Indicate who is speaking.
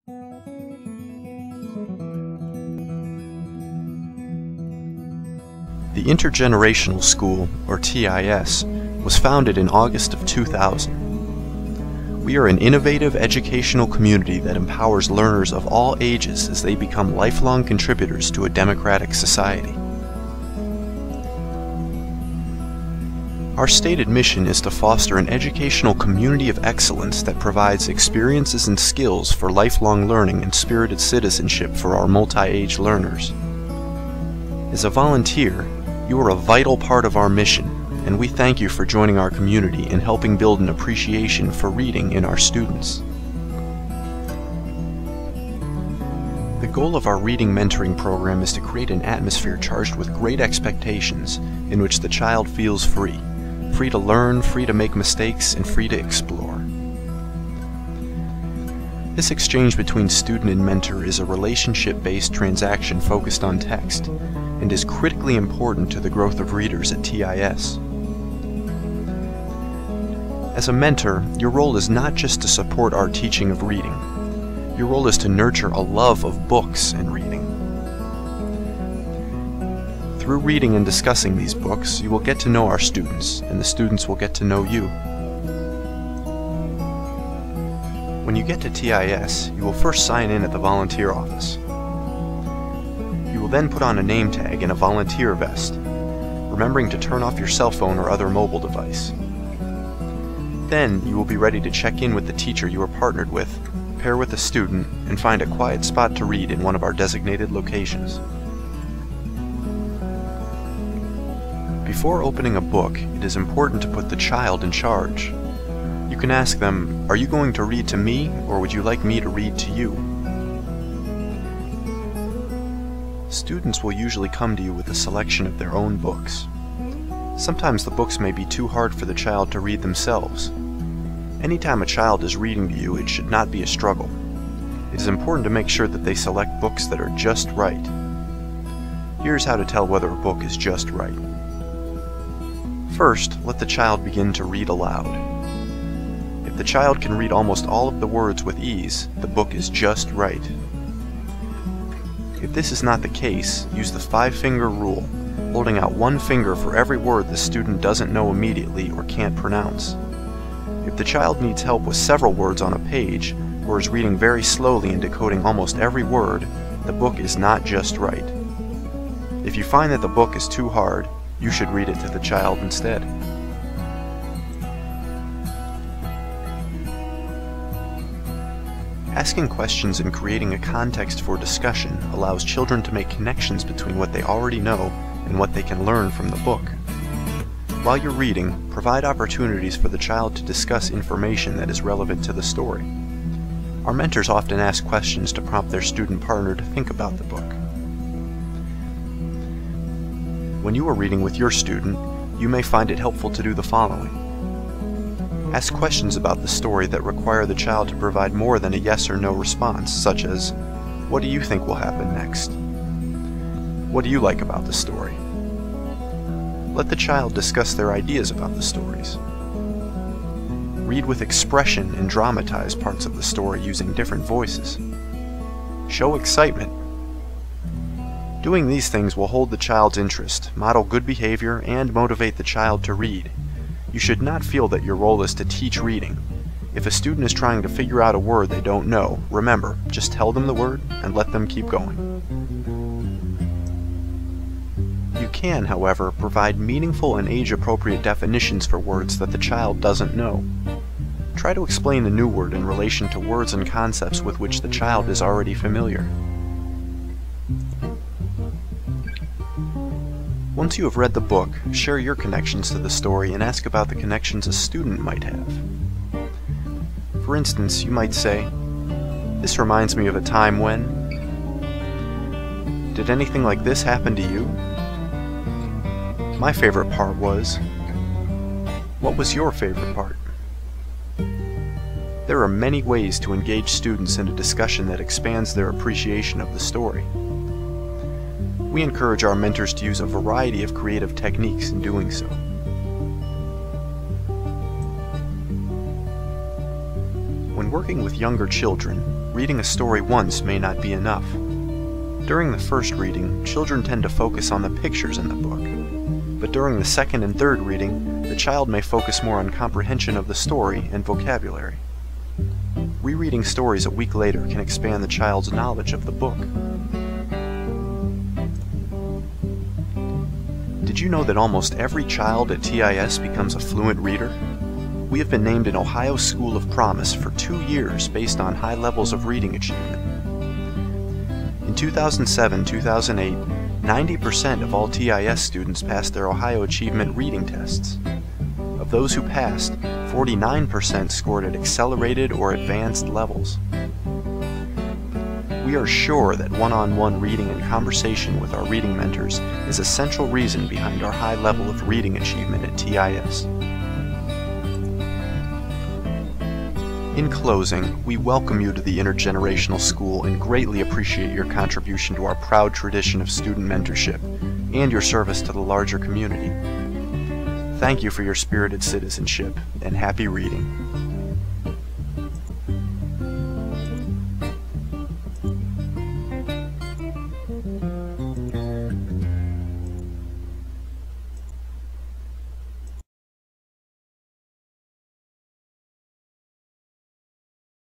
Speaker 1: The Intergenerational School, or TIS, was founded in August of 2000. We are an innovative educational community that empowers learners of all ages as they become lifelong contributors to a democratic society. Our stated mission is to foster an educational community of excellence that provides experiences and skills for lifelong learning and spirited citizenship for our multi-age learners. As a volunteer, you are a vital part of our mission, and we thank you for joining our community and helping build an appreciation for reading in our students. The goal of our reading mentoring program is to create an atmosphere charged with great expectations in which the child feels free to learn, free to make mistakes, and free to explore. This exchange between student and mentor is a relationship-based transaction focused on text, and is critically important to the growth of readers at TIS. As a mentor, your role is not just to support our teaching of reading. Your role is to nurture a love of books and reading. Through reading and discussing these books, you will get to know our students, and the students will get to know you. When you get to TIS, you will first sign in at the volunteer office. You will then put on a name tag and a volunteer vest, remembering to turn off your cell phone or other mobile device. Then you will be ready to check in with the teacher you are partnered with, pair with a student, and find a quiet spot to read in one of our designated locations. Before opening a book, it is important to put the child in charge. You can ask them, "Are you going to read to me, or would you like me to read to you?" Students will usually come to you with a selection of their own books. Sometimes the books may be too hard for the child to read themselves. Anytime a child is reading to you, it should not be a struggle. It is important to make sure that they select books that are just right. Here's how to tell whether a book is just right. First, let the child begin to read aloud. If the child can read almost all of the words with ease, the book is just right. If this is not the case, use the 5-finger rule, holding out one finger for every word the student doesn't know immediately or can't pronounce. If the child needs help with several words on a page, or is reading very slowly and decoding almost every word, the book is not just right. If you find that the book is too hard, you should read it to the child instead. Asking questions and creating a context for discussion allows children to make connections between what they already know and what they can learn from the book. While you're reading, provide opportunities for the child to discuss information that is relevant to the story. Our mentors often ask questions to prompt their student partner to think about the book. When you are reading with your student, you may find it helpful to do the following. Ask questions about the story that require the child to provide more than a yes or no response, such as, "What do you think will happen next?" "What do you like about the story?" Let the child discuss their ideas about the stories. Read with expression and dramatize parts of the story using different voices. Show excitement. Doing these things will hold the child's interest, model good behavior, and motivate the child to read. You should not feel that your role is to teach reading. If a student is trying to figure out a word they don't know, remember, just tell them the word and let them keep going. You can, however, provide meaningful and age-appropriate definitions for words that the child doesn't know. Try to explain the new word in relation to words and concepts with which the child is already familiar. Once you have read the book, share your connections to the story and ask about the connections a student might have. For instance, you might say, "This reminds me of a time when..." "Did anything like this happen to you?" "My favorite part was..." "What was your favorite part?" There are many ways to engage students in a discussion that expands their appreciation of the story. We encourage our mentors to use a variety of creative techniques in doing so. When working with younger children, reading a story once may not be enough. During the first reading, children tend to focus on the pictures in the book, but during the second and third reading, the child may focus more on comprehension of the story and vocabulary. Rereading stories a week later can expand the child's knowledge of the book. Did you know that almost every child at TIS becomes a fluent reader? We have been named an Ohio School of Promise for 2 years based on high levels of reading achievement. In 2007-2008, 90% of all TIS students passed their Ohio Achievement reading tests. Of those who passed, 49% scored at accelerated or advanced levels. We are sure that one-on-one reading and conversation with our reading mentors is a central reason behind our high level of reading achievement at TIS. In closing, we welcome you to the Intergenerational School and greatly appreciate your contribution to our proud tradition of student mentorship and your service to the larger community. Thank you for your spirited citizenship, and happy reading.